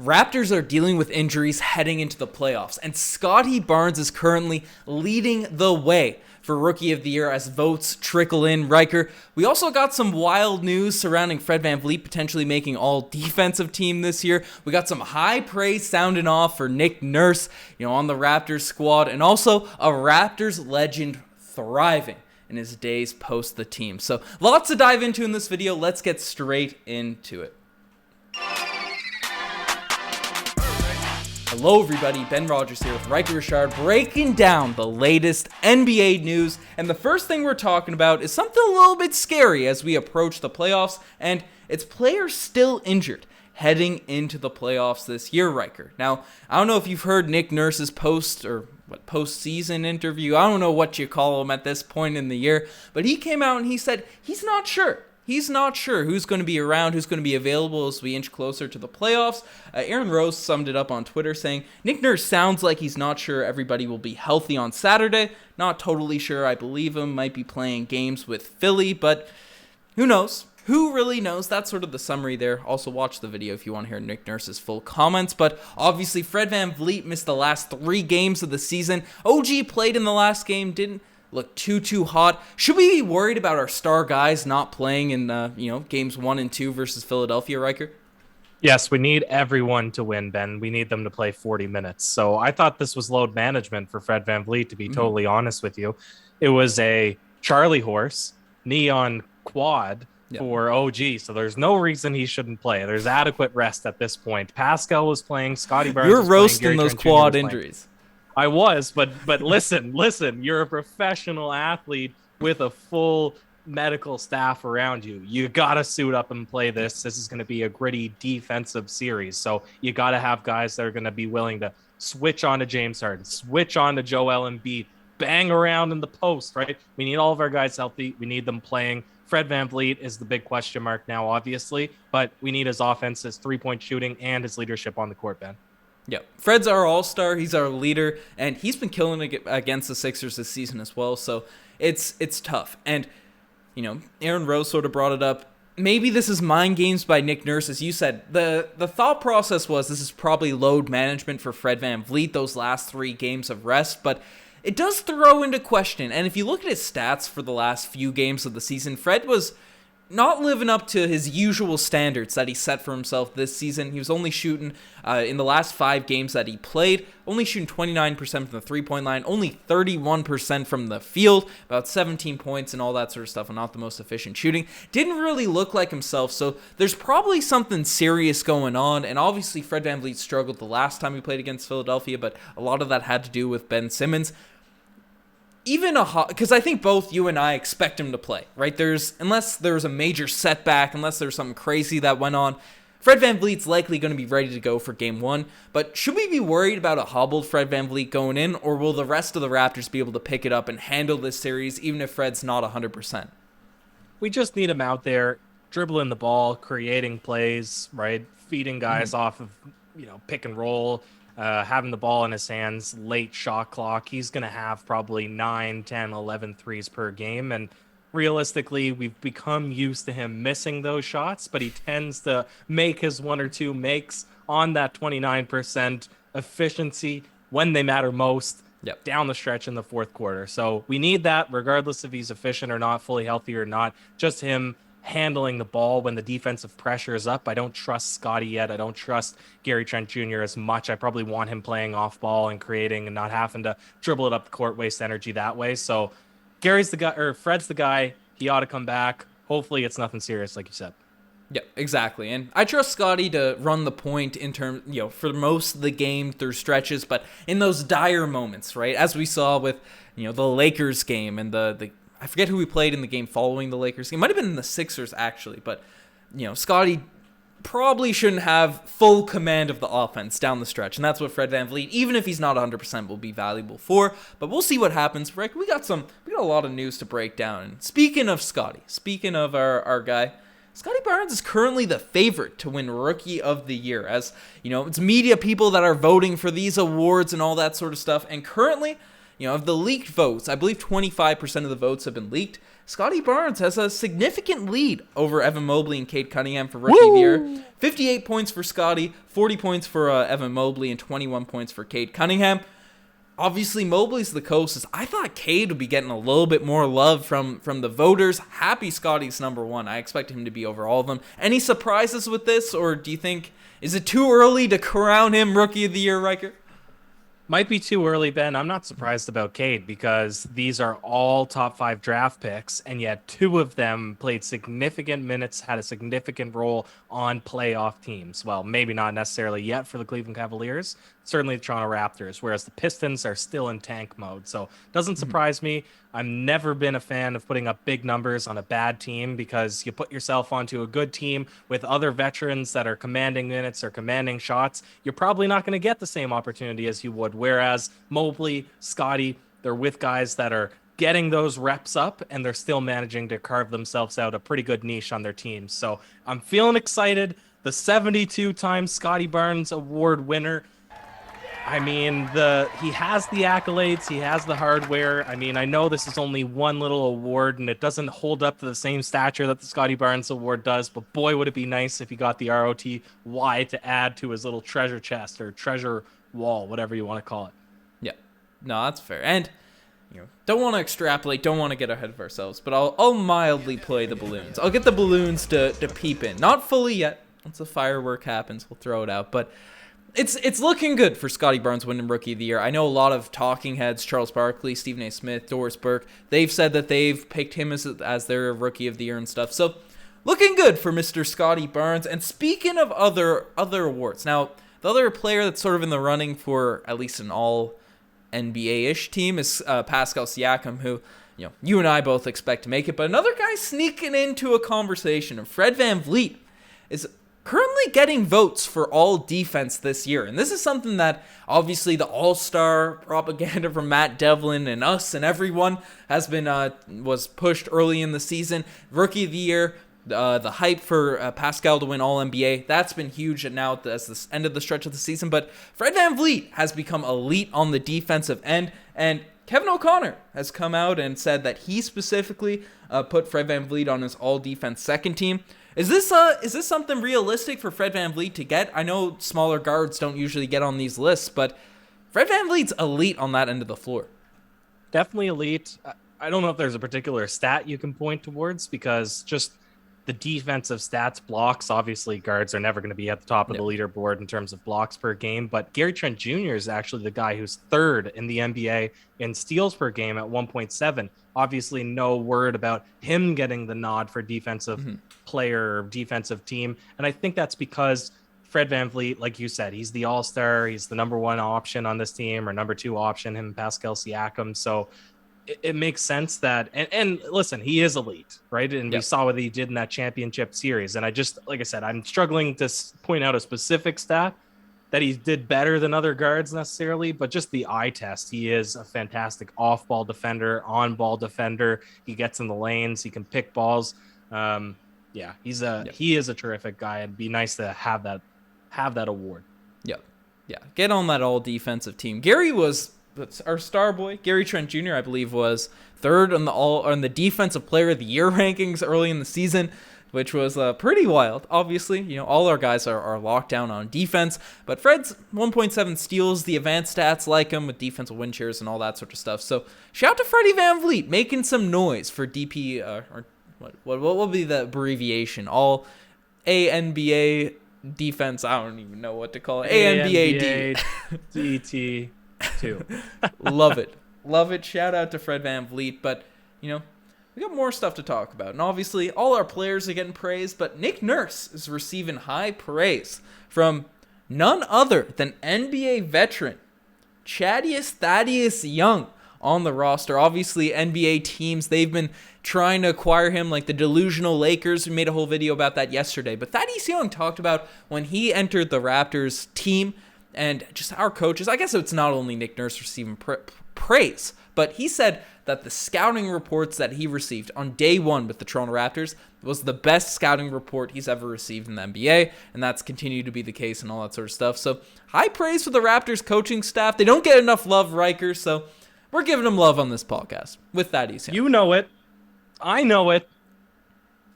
Raptors are dealing with injuries heading into the playoffs, and Scottie Barnes is currently leading the way for Rookie of the Year as votes trickle in. Ryker, we also got some wild news surrounding Fred VanVleet potentially making all defensive team this year. We got some high praise sounding off for Nick Nurse, on the Raptors squad, and also a Raptors legend thriving in his days post the team. So lots to dive into in this video. Let's get straight into it. Hello everybody, Ben Rogers here with Ryker Richard, breaking down the latest NBA news, and the first thing we're talking about is something a little bit scary as we approach the playoffs, and it's players still injured heading into the playoffs this year, Ryker. Now, I don't know if you've heard Nick Nurse's postseason interview. I don't know what you call him at this point in the year, but he came out and he said he's not sure. He's not sure who's going to be around, who's going to be available as we inch closer to the playoffs. Aaron Rose summed it up on Twitter saying, Nick Nurse sounds like he's not sure everybody will be healthy on Saturday. Not totally sure. I believe him. Might be playing games with Philly, but who knows? Who really knows? That's sort of the summary there. Also watch the video if you want to hear Nick Nurse's full comments. But obviously Fred VanVleet missed the last 3 games of the season. OG played in the last game, didn't look too hot. Should we be worried about our star guys not playing in games 1 and 2 versus Philadelphia, Ryker? Yes, we need everyone to win, Ben. We need them to play 40 minutes. So I thought this was load management for Fred VanVleet, to be totally honest with you. It was a Charlie horse, knee on quad for OG. So there's no reason he shouldn't play. There's adequate rest at this point. Pascal was playing, Scottie Barnes was playing. You're roasting those quad injuries. I was, but listen, you're a professional athlete with a full medical staff around you. You got to suit up and play this. This is going to be a gritty defensive series. So you got to have guys that are going to be willing to switch on to James Harden, switch on to Joel Embiid, bang around in the post, right? We need all of our guys healthy. We need them playing. Fred VanVleet is the big question mark now, obviously, but we need his offense, his three-point shooting, and his leadership on the court, Ben. Yeah, Fred's our all-star, he's our leader, and he's been killing it against the Sixers this season as well, so it's tough. And, Aaron Rose sort of brought it up. Maybe this is mind games by Nick Nurse, as you said. The thought process was this is probably load management for Fred VanVleet, those last 3 games of rest, but it does throw into question. And if you look at his stats for the last few games of the season, Fred was not living up to his usual standards that he set for himself this season. He was only shooting, in the last 5 games that he played, only shooting 29% from the three-point line, only 31% from the field, about 17 points and all that sort of stuff, and not the most efficient shooting. Didn't really look like himself, so there's probably something serious going on, and obviously Fred VanVleet struggled the last time he played against Philadelphia, but a lot of that had to do with Ben Simmons. Because I think both you and I expect him to play, right? Unless there's a major setback, unless there's something crazy that went on, Fred VanVleet's likely going to be ready to go for game 1. But should we be worried about a hobbled Fred VanVleet going in, or will the rest of the Raptors be able to pick it up and handle this series, even if Fred's not 100%? We just need him out there, dribbling the ball, creating plays, right? Feeding guys off of, pick and roll, having the ball in his hands, late shot clock. He's going to have probably 9, 10, 11 threes per game. And realistically, we've become used to him missing those shots, but he tends to make his 1 or 2 makes on that 29% efficiency when they matter most down the stretch in the fourth quarter. So we need that regardless if he's efficient or not, fully healthy or not, just him handling the ball when the defensive pressure is up. I don't trust Scottie yet. I don't trust Gary Trent Jr. as much. I probably want him playing off ball and creating and not having to dribble it up the court, waste energy that way. So Gary's the guy, or Fred's the guy. He ought to come back. Hopefully it's nothing serious, like you said. Yeah, exactly. And I trust Scottie to run the point in terms, for most of the game through stretches, but in those dire moments, right? As we saw with, the Lakers game and the I forget who we played in the game following the Lakers game. It might have been in the Sixers, actually. But, Scottie probably shouldn't have full command of the offense down the stretch. And that's what Fred VanVleet, even if he's not 100%, will be valuable for. But we'll see what happens. Rick, we got a lot of news to break down. And speaking of Scottie, speaking of our guy, Scottie Barnes is currently the favorite to win Rookie of the Year. As, it's media people that are voting for these awards and all that sort of stuff. And currently, of the leaked votes, I believe 25% of the votes have been leaked. Scottie Barnes has a significant lead over Evan Mobley and Cade Cunningham for Rookie of the Year. 58 points for Scottie, 40 points for Evan Mobley, and 21 points for Cade Cunningham. Obviously, Mobley's the closest. I thought Cade would be getting a little bit more love from the voters. Happy Scottie's number one. I expect him to be over all of them. Any surprises with this, or do you think, is it too early to crown him Rookie of the Year, Riker? Might be too early, Ben. I'm not surprised about Cade because these are all top 5 draft picks, and yet 2 of them played significant minutes, had a significant role on playoff teams. Well, maybe not necessarily yet for the Cleveland Cavaliers, certainly the Toronto Raptors, whereas the Pistons are still in tank mode. So it doesn't surprise me. I've never been a fan of putting up big numbers on a bad team because you put yourself onto a good team with other veterans that are commanding minutes or commanding shots. You're probably not going to get the same opportunity as you would. Whereas Mobley, Scottie, they're with guys that are getting those reps up and they're still managing to carve themselves out a pretty good niche on their teams. So I'm feeling excited. The 72-time Scottie Barnes Award winner. I mean, he has the accolades, he has the hardware. I mean, I know this is only one little award and it doesn't hold up to the same stature that the Scottie Barnes Award does, but boy, would it be nice if he got the ROTY to add to his little treasure chest or treasure wall, whatever you want to call it. Yeah, no, that's fair. And don't want to extrapolate, don't want to get ahead of ourselves, but I'll mildly play the balloons. I'll get the balloons to peep in. Not fully yet. Once the firework happens, we'll throw it out, but It's looking good for Scottie Barnes winning Rookie of the Year. I know a lot of talking heads, Charles Barkley, Stephen A. Smith, Doris Burke, they've said that they've picked him as their Rookie of the Year and stuff. So, looking good for Mr. Scottie Barnes. And speaking of other awards, now, the other player that's sort of in the running for at least an all-NBA-ish team is Pascal Siakam, who, you and I both expect to make it. But another guy sneaking into a conversation, and Fred VanVleet is currently getting votes for all defense this year. And this is something that obviously the all-star propaganda from Matt Devlin and us and everyone has been was pushed early in the season. Rookie of the Year, the hype for Pascal to win All-NBA, that's been huge now as the end of the stretch of the season. But Fred VanVleet has become elite on the defensive end, and Kevin O'Connor has come out and said that he specifically put Fred VanVleet on his all-defense second team. Is this something realistic for Fred VanVleet to get? I know smaller guards don't usually get on these lists, but Fred VanVleet's elite on that end of the floor. Definitely elite. I don't know if there's a particular stat you can point towards because just the defensive stats, blocks, obviously guards are never going to be at the top of the leaderboard in terms of blocks per game, but Gary Trent Jr. is actually the guy who's third in the NBA in steals per game at 1.7. Obviously no word about him getting the nod for defensive player or defensive team, and I think that's because Fred VanVleet, like you said, he's the all-star, he's the number 1 option on this team, or number 2 option, him and Pascal Siakam, so it makes sense that, and listen, he is elite, right? And we saw what he did in that championship series. And I just, like I said, I'm struggling to point out a specific stat that he did better than other guards necessarily, but just the eye test. He is a fantastic off-ball defender, on-ball defender. He gets in the lanes. He can pick balls. He is a terrific guy. It'd be nice to have that award. Yeah. Get on that all-defensive team. Gary was our star boy. Gary Trent Jr., I believe, was third on the defensive player of the year rankings early in the season, which was pretty wild. Obviously, all our guys are locked down on defense, but Fred's 1.7 steals, the advanced stats like him with defensive win shares and all that sort of stuff. So shout out to Freddie VanVleet making some noise for DP, or what will be the abbreviation? All ANBA defense. I don't even know what to call it. ANBAD. DT. Love it. Shout out to Fred VanVleet. But we got more stuff to talk about, and obviously all our players are getting praised, but Nick Nurse is receiving high praise from none other than NBA veteran Thaddeus Young on the roster. Obviously NBA teams, they've been trying to acquire him, like the delusional Lakers. We made a whole video about that yesterday, but Thaddeus Young talked about when he entered the Raptors team and just our coaches. I guess it's not only Nick Nurse receiving praise, but he said that the scouting reports that he received on day one with the Toronto Raptors was the best scouting report he's ever received in the NBA, and that's continued to be the case and all that sort of stuff. So high praise for the Raptors coaching staff. They don't get enough love, Riker, so We're giving him love on this podcast with that East. You know it. I know it.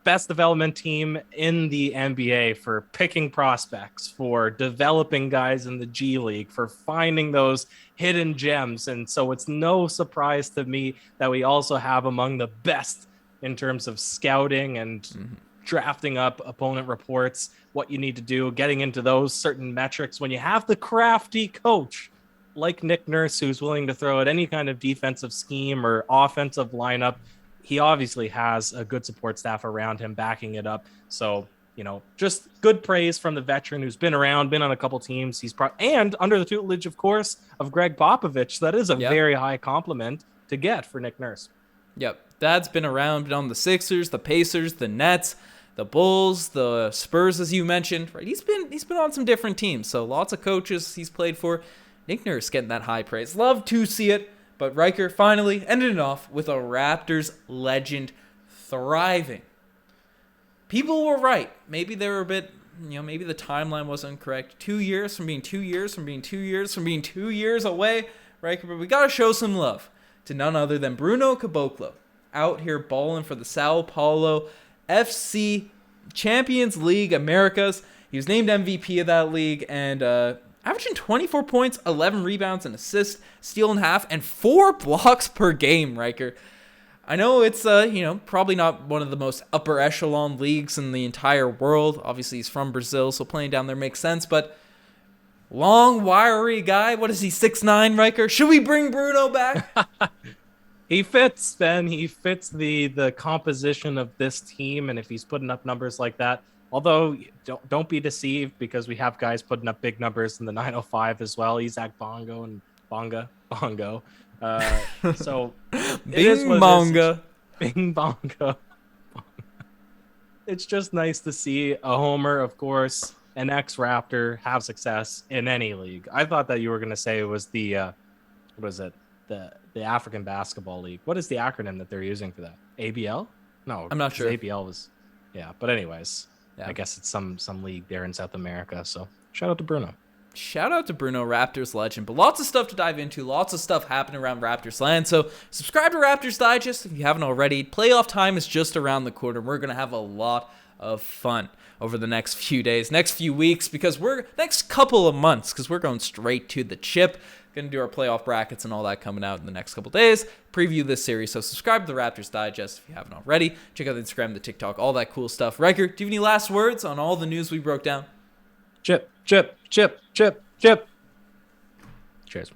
Best development team in the NBA for picking prospects, for developing guys in the G League, for finding those hidden gems. And so it's no surprise to me that we also have among the best in terms of scouting and drafting up opponent reports, what you need to do, getting into those certain metrics. When you have the crafty coach like Nick Nurse, who's willing to throw at any kind of defensive scheme or offensive lineup, he obviously has a good support staff around him backing it up. So, just good praise from the veteran who's been around, been on a couple teams. And under the tutelage, of course, of Greg Popovich. That is a very high compliment to get for Nick Nurse. Yep. Dad's been around, been on the Sixers, the Pacers, the Nets, the Bulls, the Spurs, as you mentioned. Right? He's been on some different teams. So lots of coaches he's played for. Nick Nurse getting that high praise. Love to see it. But Ryker finally ended it off with a Raptors legend thriving. People were right. Maybe they were a bit, maybe the timeline wasn't correct. 2 years from being 2 years, from being 2 years, from being 2 years away, Ryker. But we got to show some love to none other than Bruno Caboclo. Out here balling for the Sao Paulo FC Champions League Americas. He was named MVP of that league and averaging 24 points, 11 rebounds, and assists, steal in half, and 4 blocks per game, Ryker. I know it's, probably not one of the most upper echelon leagues in the entire world. Obviously, he's from Brazil, so playing down there makes sense, but long, wiry guy. What is he, 6'9", Ryker? Should we bring Bruno back? He fits, Ben. He fits the composition of this team, and if he's putting up numbers like that, although don't be deceived because we have guys putting up big numbers in the 905 as well. Isaac Bongo and Bongo. So Bing Bonga. Bing Bongo. It's just nice to see a homer, of course, an ex-Raptor have success in any league. I thought that you were going to say it was the African Basketball League. What is the acronym that they're using for that? ABL? No, I'm not sure. ABL was, but anyways. Yeah. I guess it's some league there in South America. So shout out to Bruno. Shout out to Bruno, Raptors legend. But lots of stuff to dive into. Lots of stuff happening around Raptors land. So subscribe to Raptors Digest if you haven't already. Playoff time is just around the corner. We're going to have a lot of fun over the next few days, next few weeks, next couple of months, because we're going straight to the chip. Going to do our playoff brackets and all that coming out in the next couple days. Preview this series. So subscribe to the Raptors Digest if you haven't already. Check out the Instagram, the TikTok, all that cool stuff. Ryker, do you have any last words on all the news we broke down? Chip, chip, chip, chip, chip. Cheers.